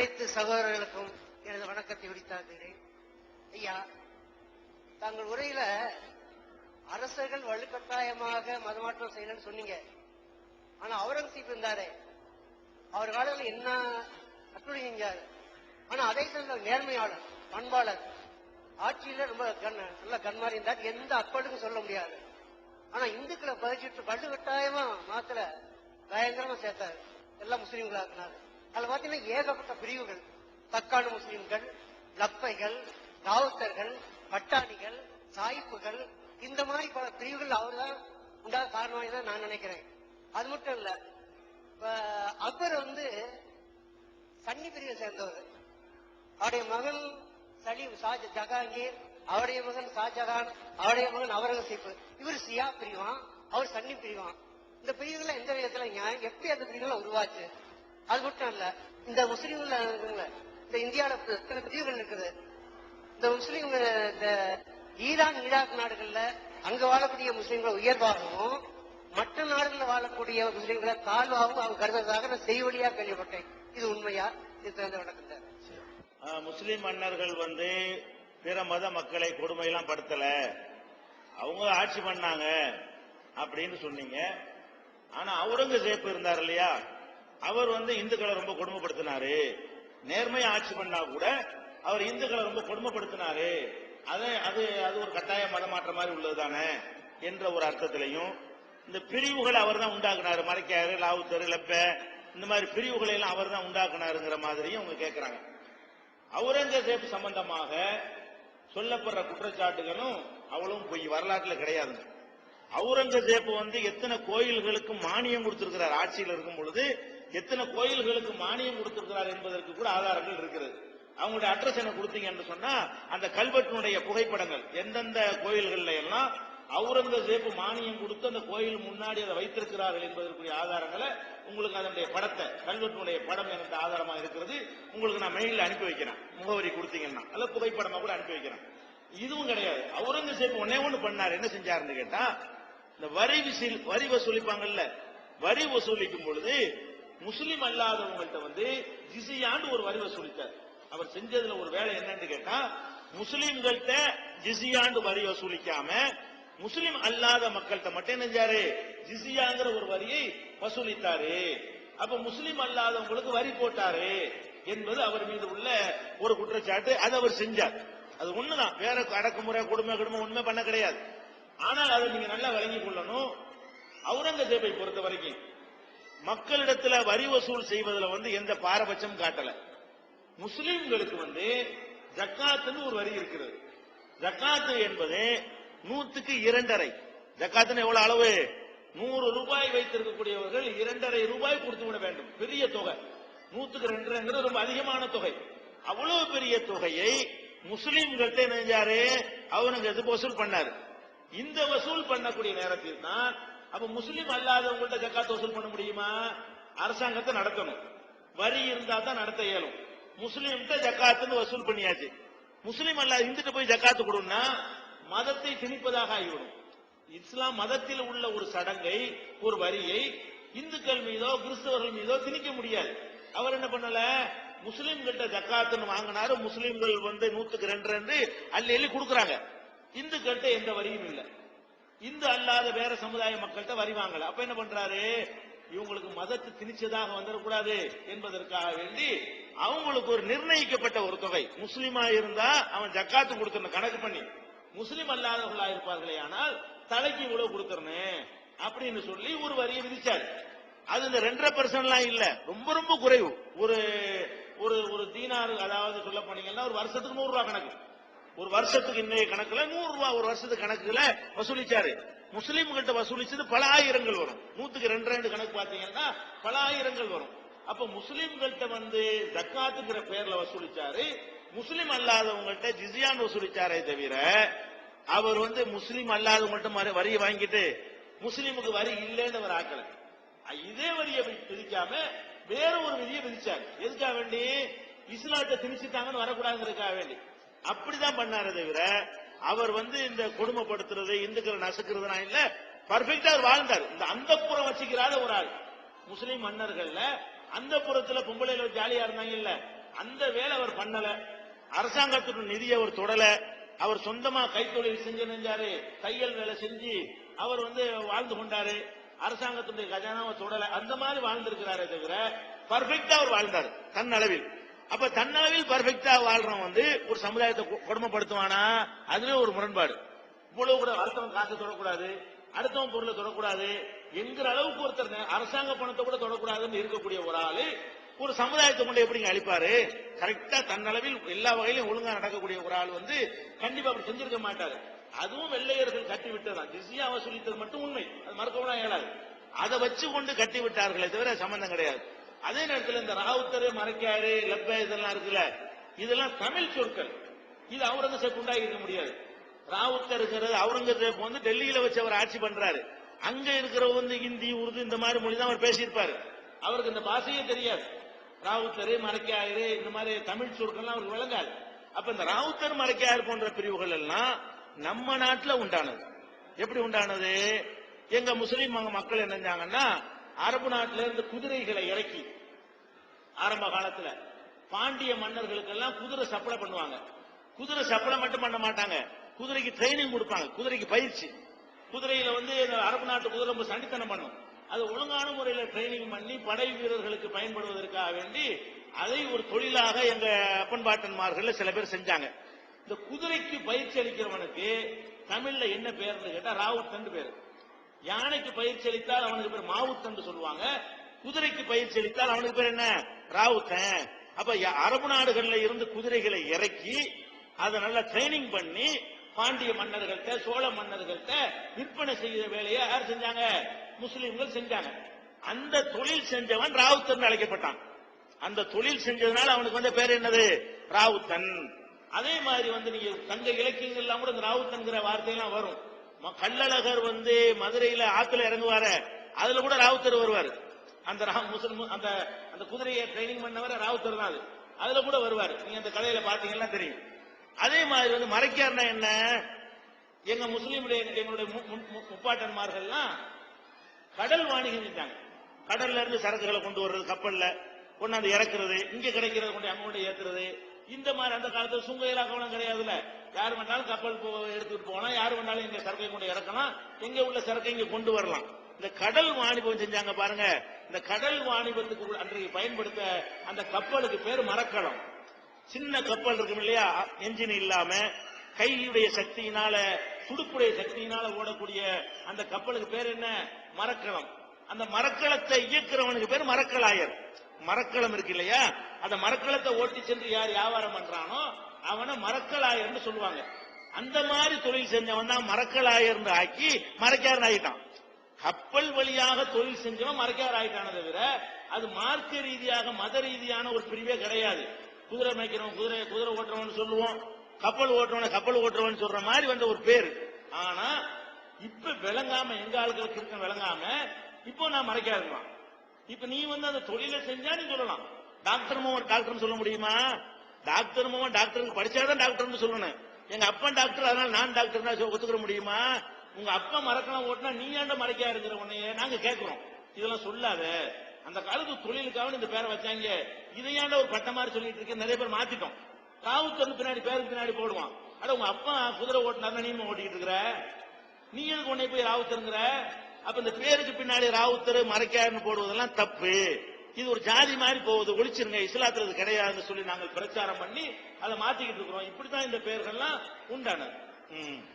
அனைத்து சகோதரர்களுக்கும் எனது வணக்கத்தை உரித்தாக்குகிறேன். ஐயா, தங்கள் உரையில அரசர்கள் வலுக்கட்டாயமாக மதமாற்றம் செய்யணும்னு சொன்னீங்க. ஆனா அவுரங்கசீப் இருந்தாரு, அவர் காலத்தில் என்ன அட்டுழி செஞ்சாரு. ஆனா அதை சேர்ந்த நேர்மையாளர், பண்பாளர், ஆட்சியில ரொம்ப நல்ல கண்மாறி இருந்தார், எந்த அப்பழுக்கும் சொல்ல முடியாது. ஆனா இந்துக்களை பதிச்சுட்டு வலுக்கட்டாயமா மாத்திர பயங்கரமா சேர்த்தாரு, எல்லாம் முஸ்லீம்களா இருந்தாரு. அதுல பாத்தீங்கன்னா ஏகப்பட்ட பிரிவுகள், தக்கான முஸ்லீம்கள், லப்பைகள், ராவுத்தர்கள், பட்டாணிகள், சாய்ப்புகள், இந்த மாதிரி பல பிரிவுகள் அவர் தான் உண்டாக காரணமாக நான் நினைக்கிறேன். அது மட்டும் இல்ல, அக்பர் சன்னி பிரிவை சேர்ந்தவர். அவருடைய மகன் ஜஹாங்கீர், அவருடைய மகன் ஷாஜகான், அவருடைய மகன் அவுரங்கசீப். இவர் சியா பிரிவான், அவர் சன்னி பிரிவான். இந்த பிரிவுகள் எந்த விதத்துல எப்படி அந்த பிரிவுகள் உருவாச்சு? அது மட்டும் இல்ல, இந்த முஸ்லீம்ல இந்த இந்தியாவில எத்தனை பிரிவுகள் இருக்குது. இந்த முஸ்லீம் இந்த ஈரான் ஈராக் நாடுகள்ல அங்க வாழக்கூடிய முஸ்லீம்களை உயர்வாகவும் மற்ற நாடுகளில் வாழக்கூடிய முஸ்லீம்களை தாழ்வாகவும் அவங்க கருதுறதாக நான் செய்வழியா கேள்விப்பட்டேன். இது உண்மையா? இது தகுந்த வணக்கம். முஸ்லீம் மன்னர்கள் பிற மத மக்களை கொடுமையெல்லாம் படுத்தல, அவங்க ஆட்சி பண்ணாங்க அப்படின்னு சொன்னீங்க. ஆனா அவுரங்கசீப் இருந்தார் இல்லையா, அவர் இந்துக்களை ரொம்ப கொடுமைப்படுத்தினாரு. நேர்மையா ஆட்சி பண்ணா கூட அவர் இந்துக்களை ரொம்ப கொடுமைப்படுத்தினாரு. அது ஒரு கட்டாய மதமாற்ற மாதிரி உள்ளதுதானே என்ற ஒரு அர்த்தத்திலையும், இந்த பிரிவுகளை அவர் தான் உண்டாக்குனாரு, மறைக்காரு, லாவுத்தரு, லப்ப, இந்த மாதிரி பிரிவுகளை எல்லாம் அவர் தான் உண்டாக்குனாருங்கிற மாதிரியும் அவங்க கேட்கிறாங்க. அவுரங்கசீப் சம்பந்தமாக சொல்லப்படுற குற்றச்சாட்டுகளும் அவ்வளவும் பொய், வரலாற்றுல கிடையாது. அவுரங்கசீப் எத்தனை கோயில்களுக்கு மானியம் கொடுத்திருக்கிறார், ஆட்சியில் இருக்கும் பொழுது எத்தனை கோயில்களுக்கு மானியம் கொடுத்திருக்கிறார் என்பதற்கு கூட ஆதாரங்கள் இருக்கிறது. அவங்களுடைய அட்ரஸ் என்ன கொடுத்தீங்கன்னு சொன்னா, அந்த கல்வெட்டினுடைய புகைப்படங்கள் எந்தெந்த கோயில்கள்ல எல்லாம் அவுரங்கசீப் மானியம் கொடுத்து அந்த கோயில் முன்னாடி அதை வைத்திருக்கிறார்கள் என்பதற்குரிய ஆதாரங்களை உங்களுக்கு அதனுடைய படத்தை, கல்வெட்டினுடைய படம் எனக்கு ஆதாரமா இருக்கிறது, உங்களுக்கு நான் மெயில அனுப்பி வைக்கிறேன். முகவரி கொடுத்தீங்கன்னா அல்ல புகைப்படமா கூட அனுப்பி வைக்கிறேன். இதுவும் கிடையாது. அவுரங்கசீப் ஒன்னே ஒண்ணு பண்ணார். என்ன செஞ்சாருன்னு கேட்டா, இந்த வரி வசூலிப்பாங்கல்ல, வரி வசூலிக்கும் பொழுது முஸ்லிம் அல்லாதவங்கள்ட்ட ஜிசியாண்டு ஒரு வரி வசூலித்தார். அவர் செஞ்சதுல ஒரு வேலை என்னன்னு கேட்டா, முஸ்லிம்கள்ட்ட ஜிசியாண்டு வரி வசூலிக்காம முஸ்லிம் அல்லாத மக்கள்கிட்ட மட்டும் என்ன செஞ்சாரு, ஜிசியாங்கிற ஒரு வரியை வசூலித்தாரு. அப்ப முஸ்லிம் அல்லாதவங்களுக்கு வரி போட்டாரு என்பது அவர் மீது உள்ள ஒரு குற்றச்சாட்டு. அது அவர் செஞ்சார். அது ஒண்ணுதான், வேற அடக்குமுறை கொடுமை உண்மை பண்ண கிடையாது. ஆனால் அதை நீங்க நல்லா விளங்கிக் கொள்ளணும். அவுரங்கசீப்பை பொறுத்த வரைக்கும் மக்களிடத்துல வரி வசூல் செய்வதில் எந்த பாரபட்சம் காட்டல. முஸ்லிம்களுக்கு ஜக்காத்துன்னு ஒரு வரி இருக்கிறது. ஜக்காத்து என்பது 100க்கு 2.5. ஜக்காத்துன்னு எவ்வளவு அளவு? 100 ரூபாய் வைத்திருக்கக்கூடியவர்கள் 2.5 ரூபாய் கொடுத்து விட வேண்டும். பெரிய தொகை. 100க்கு 2.5 ரொம்ப அதிகமான தொகை. அவ்வளவு பெரிய தொகையை முஸ்லிம்கள்ட்ட நெஞ்சாரு அவுரங்கசீப் வசூல் பண்ணாரு. இந்த வசூல் பண்ணக்கூடிய நேரத்தில் தான் அப்ப முஸ்லிம் அல்லாதவங்கள்ட்ட ஜக்காத்து வசூல் பண்ண முடியுமா? அரசாங்கத்தை நடத்தணும், வரி இருந்தா தான் நடத்த இயலும். முஸ்லிம்கிட்ட ஜக்காத்துன்னு வசூல் பண்ணியாச்சு. முஸ்லிம் அல்லாத இந்துட்டு போய் ஜக்காத்து கொடுன்னா மதத்தை திணிப்பதாக ஆகிவிடும். இஸ்லாம் மதத்தில் உள்ள ஒரு சடங்கை, ஒரு வரியை இந்துக்கள் மீதோ கிறிஸ்தவர்கள் மீதோ திணிக்க முடியாது. அவர் என்ன பண்ணல, முஸ்லிம்கள்ட்ட ஜக்காத்துன்னு வாங்கினாரு. முஸ்லிம்கள் 100க்கு 2 அள்ளி அள்ளி கொடுக்கறாங்க. இந்துக்கள்கிட்ட எந்த வரியும் இல்லை. இந்து அல்லாத வேற சமுதாய மக்கள்கிட்ட வரி வாங்கல. அப்ப என்ன பண்றாரு, இவங்களுக்கு மதத்தை திணிச்சதாக வந்துடக்கூடாது என்பதற்காக வேண்டி அவங்களுக்கு ஒரு நிர்ணயிக்கப்பட்ட ஒரு தொகை, முஸ்லிமா இருந்தா அவன் ஜக்காத்து கொடுத்துடணும் கணக்கு பண்ணி, முஸ்லிம் அல்லாதவர்களா இருப்பார்களே ஆனால் தலைக்கு இவ்வளவு கொடுத்துடணும் அப்படின்னு சொல்லி ஒரு வரியை விதிச்சாரு. அது இந்த 2.5% இல்ல, ரொம்ப ரொம்ப குறைவு. ஒரு ஒரு தீனார், அதாவது சொல்ல போனீங்கன்னா ஒரு வருஷத்துக்கு 100 ரூபாய் கணக்கு, ஒரு வருஷத்துக்கு இன்னைய கணக்குல 100 ரூபாய் ஒரு வருஷத்துக்கு கணக்குல வசூலிச்சாரு. முஸ்லிம்கிட்ட வசூலிச்சது பல ஆயிரங்கள் வரும். 100க்கு 2 கணக்கு பாத்தீங்கன்னா பல ஆயிரங்கள் வரும். அப்ப முஸ்லிம்கள்ட்ட ஜக்காத்துங்கிற பேர்ல வசூலிச்சாரு. முஸ்லிம் அல்லாதவங்கள்ட்ட ஜிசியான் வசூலிச்சாரே தவிர அவர் முஸ்லிம் அல்லாதவங்கள்ட்ட வரியை வாங்கிட்டு முஸ்லிமுக்கு வரி இல்லைன்னு அவர் ஆக்கல. இதே வரியை விதிக்காம வேற ஒரு விதியை விதிச்சார். எதுக்காக வேண்டி? இஸ்லாத்தை திணிச்சுட்டாங்கன்னு வரக்கூடாதுங்கிறதுக்காக வேண்டி அப்படிதான் பண்ணாரே தவிர அவர் இந்த கொடுமைப்படுத்துறது, இந்துக்களை நசுக்கிறதுனா இல்ல. பர்ஃபெக்டா அவர் வாழ்ந்தார். இந்த அந்தப்புறம் வச்சுக்கிறாத ஒரு ஆள். முஸ்லிம் மன்னர்கள்ல அந்தப்புறத்துல பொம்பளையில ஜாலியா இருந்தாங்க இல்ல, அந்த வேலை அவர் பண்ணல, அரசாங்கத்துடைய நிதியை அவர் தொடல, அவர் சொந்தமா கைத்தொழில் செஞ்சு நெஞ்சாரு, தையல் வேலை செஞ்சு அவர் வாழ்ந்து கொண்டாரு, அரசாங்கத்துடைய கஜானாவை தொடல, அந்த மாதிரி வாழ்ந்திருக்கிறாரே தவிர பர்ஃபெக்டா அவர் வாழ்ந்தார் தன் அளவில். அப்ப தன்னளவில் பர்ஃபெக்டா வாழ்றவன் ஒரு சமுதாயத்தை கொடுமைப்படுத்துவானா? அதுவே ஒரு முரண்பாடு. இவ்வளவு கூட அடுத்தவன் காசை தொடக்கூடாது, அடுத்தவன் பொருளை தொடக்கூடாது என்கிற அளவுக்கு ஒருத்தர் அரசாங்க பணத்தை கூட தொடக்கூடாதுன்னு இருக்கக்கூடிய ஒரு ஆளு ஒரு சமுதாயத்தை கொண்டு எப்படிங்க அழிப்பாரு? கரெக்டா தன்னளவில் எல்லா வகையிலும் ஒழுங்கா நடக்கக்கூடிய ஒரு ஆள் கண்டிப்பா அப்படி செஞ்சிருக்க மாட்டாரு. அதுவும் வெள்ளையர்கள் கட்டி விட்டதான். ஜிஸ்யா வசூலித்தது மட்டும் உண்மை, அது மறுக்கவும் இயலாது. அதை வச்சு கொண்டு கட்டி விட்டார்களே தவிர சம்பந்தம் கிடையாது. அதே நேரத்தில் இந்த ராவுத்தர், மறைக்காரு, லப்ப இதெல்லாம் இருக்குல்ல, இதெல்லாம் தமிழ் சொற்கள். இது அவுரங்கசீப் உண்டாகி இருக்க முடியாது. ராவுத்தருங்கிறது அவுரங்கசீப் டெல்லியில வச்சு அவர் ஆட்சி பண்றாரு. அங்க இருக்கிற ஹிந்தி, உருது இந்த மாதிரி மொழி தான் அவர் பேசியிருப்பாரு. அவருக்கு இந்த பாஷையே தெரியாது. ராவுத்தர், மறைக்காயரு இந்த மாதிரி தமிழ் சொற்கள்லாம் அவருக்கு விளங்காது. அப்ப இந்த ராவுத்தர், மறைக்காயர் போன்ற பிரிவுகள் எல்லாம் நம்ம நாட்டுல உண்டானது. எப்படி உண்டானது? எங்க முஸ்லீம் மக்கள் என்ன செஞ்சாங்கன்னா, அரபு நாட்டில இருந்து குதிரைகளை இறக்கி ஆரம்ப காலத்துல பாண்டிய மன்னர்களுக்கெல்லாம் குதிரை சப்ளை பண்ணுவாங்க. குதிரை சப்ளை மட்டும் பண்ண மாட்டாங்க, குதிரைக்கு ட்ரைனிங் கொடுப்பாங்க, குதிரைக்கு பயிற்சி. குதிரையில அரபு நாட்டு குதிரை ரொம்ப சண்டித்தனம் பண்ணும். அது ஒழுங்கான முறையில் ட்ரைனிங் பண்ணி படை வீரர்களுக்கு பயன்படுவதற்காக வேண்டி அதை ஒரு தொழிலாக எங்க அப்பன்பாட்டன்மார்கள் சில பேர் செஞ்சாங்க. இந்த குதிரைக்கு பயிற்சி அளிக்கிறவனுக்கு தமிழ்ல என்ன பேர்னு கேட்டா ராவுத்தன் பேரு. யானைக்கு பயிற்சி அளித்தால் அவனுக்கு பேர் மாவுத்தன் சொல்லுவாங்க. குதிரைக்கு பயிற்சி அளித்தால் அவனுக்கு பேர் என்ன? ராவுத்தன். அப்ப அரபு நாடுகள்ல இருந்து குதிரைகளை இறக்கி அதை நல்லா ட்ரைனிங் பண்ணி பாண்டிய மன்னர்கள்ட்ட, சோழ மன்னர்கள்ட்ட விற்பனை செய்கிற வேலையை யார் செஞ்சாங்க? முஸ்லிம்கள் செஞ்சாங்க. அந்த தொழில் செஞ்சவன் ராவுத்தன் அழைக்கப்பட்டான். அந்த தொழில் செஞ்சதுனால அவனுக்கு பேர் என்னது? ராவுத்தன். அதே மாதிரி நீங்க தங்க இலக்கியங்கள் எல்லாம் கூட இந்த ராவுத்தன்கிற வார்த்தையெல்லாம் வரும். கள்ளழகர் மதுரையில ஆத்துல இறங்குவார, அதுல கூட ராவுத்தர் வருவார். அந்த அந்த குதிரையை ட்ரைனிங் பண்ணவர ராவுத்தர் தான். அதுல கூட வருவார். நீங்க அந்த கதையில பாத்தீங்கன்னா தெரியும். அதே மாதிரி மறைக்கார்னா என்ன? எங்க முஸ்லீம்களுடைய எங்களுடைய முப்பாட்டன்மார்கள்லாம் கடல் வாணிகம் செஞ்சாங்க. கடல்ல இருந்து சரக்குகளை கொண்டு வர்றது, கப்பல்ல கொண்டாந்து இறக்குறது, இங்க கிடைக்கிறது கொண்டு அங்க கொண்டு ஏத்துறது. இந்த மாதிரி அந்த காலத்துல சுங்க இலாக்காவெல்லாம் கிடையாதுல்ல. யாரு வேணாலும் கப்பல் எடுத்துட்டு போகலாம், யாரு வேணாலும் இங்க சரக்கை கொண்டு இறக்கலாம், எங்க உள்ள சரக்கை இங்க கொண்டு வரலாம். இந்த கடல் வாணிபம் செஞ்சாங்க பாருங்க. இந்த கடல் வாணிபத்துக்கு அன்றைக்கு பயன்படுத்த அந்த கப்பலுக்கு பேர் மரக்கலம். சின்ன கப்பல் இருக்கும் இல்லையா, என்ஜின் இல்லாம கையுடைய சக்தியினால, துடுப்புடைய சக்தியினால ஓடக்கூடிய அந்த கப்பலுக்கு பேர் என்ன? மரக்கலம். அந்த மரக்கலத்தை இயக்குறவனுக்கு பேர் மரக்கலாயர். மரக்கலம் இருக்கு இல்லையா, அந்த மரக்கலத்தை ஓட்டி சென்று யார் வியாபாரம் பண்றானோ அவனை மரக்கலாயர்னு சொல்லுவாங்க. அந்த மாதிரி தொழில் செஞ்சவன் தான் மரக்கலாயர் ஆக்கி மரக்காரன் ஆகிட்டான். கப்பல் வழியாக தொழில் செஞ்சவன் மரக்காரர் ஆகிட்டான தவிர அது மார்க்க ரீதியாக மத ரீதியான ஒரு பிரிவே கிடையாது. குதிரை மேய்க்கிறவன் குதிரை ஓட்டுறவன் சொல்லுவோம், கப்பல் ஓட்டுறவன் கப்பல் ஓட்டுறவன் சொல்ற மாதிரி ஒரு பேரு. ஆனா இப்ப விளங்காம, எங்க ஆளுகளுக்கு இருக்க விளங்காம இப்போ நான் மறைக்காதுமா. இப்ப நீ அந்த தொழிலை செஞ்சா நீ சொல்லலாம். டாக்டர் மோகன் டாக்டர் சொல்ல முடியுமா? டாக்டர் மோகன் டாக்டருக்கு படிச்சாதான் டாக்டர் சொல்லணும். எங்க அப்பன் டாக்டர், அதனால நான் டாக்டர் ஒத்துக்கிற முடியுமா? உங்க அப்பா மறக்கலாம் ஓட்டினா நீ ஏண்ட மறைக்கா இருக்கிற உன்னைய நாங்க கேட்கிறோம். இதெல்லாம் சொல்லாத. அந்த காலத்து தொழிலுக்காக இந்த பேரை வச்சாங்க, இதையாண்ட ஒரு பட்ட மாதிரி சொல்லிட்டு இருக்க நிறைய பேர் மாத்திட்டோம். ராவுத்தர் பின்னாடி பேருக்கு பின்னாடி போடுவான். அட உங்க அப்பா குதிரை ஓட்டினா நீ ஓட்டிக்கிட்டு இருக்கிற, நீ எதுக்கு உன்னை போய் ராவுத்தருங்கிற? அப்ப இந்த பேருக்கு பின்னாடி ராவுத்தர் மறைக்காருன்னு போடுவதெல்லாம் தப்பு. இது ஒரு ஜாதி மாதிரி போகுது, ஒழிச்சிருங்க, இஸ்லாத்துல இது கிடையாதுன்னு சொல்லி நாங்கள் பிரச்சாரம் பண்ணி அதை மாத்திக்கிட்டு இருக்கிறோம். இப்படித்தான் இந்த பெயர்கள்லாம் உண்டானது.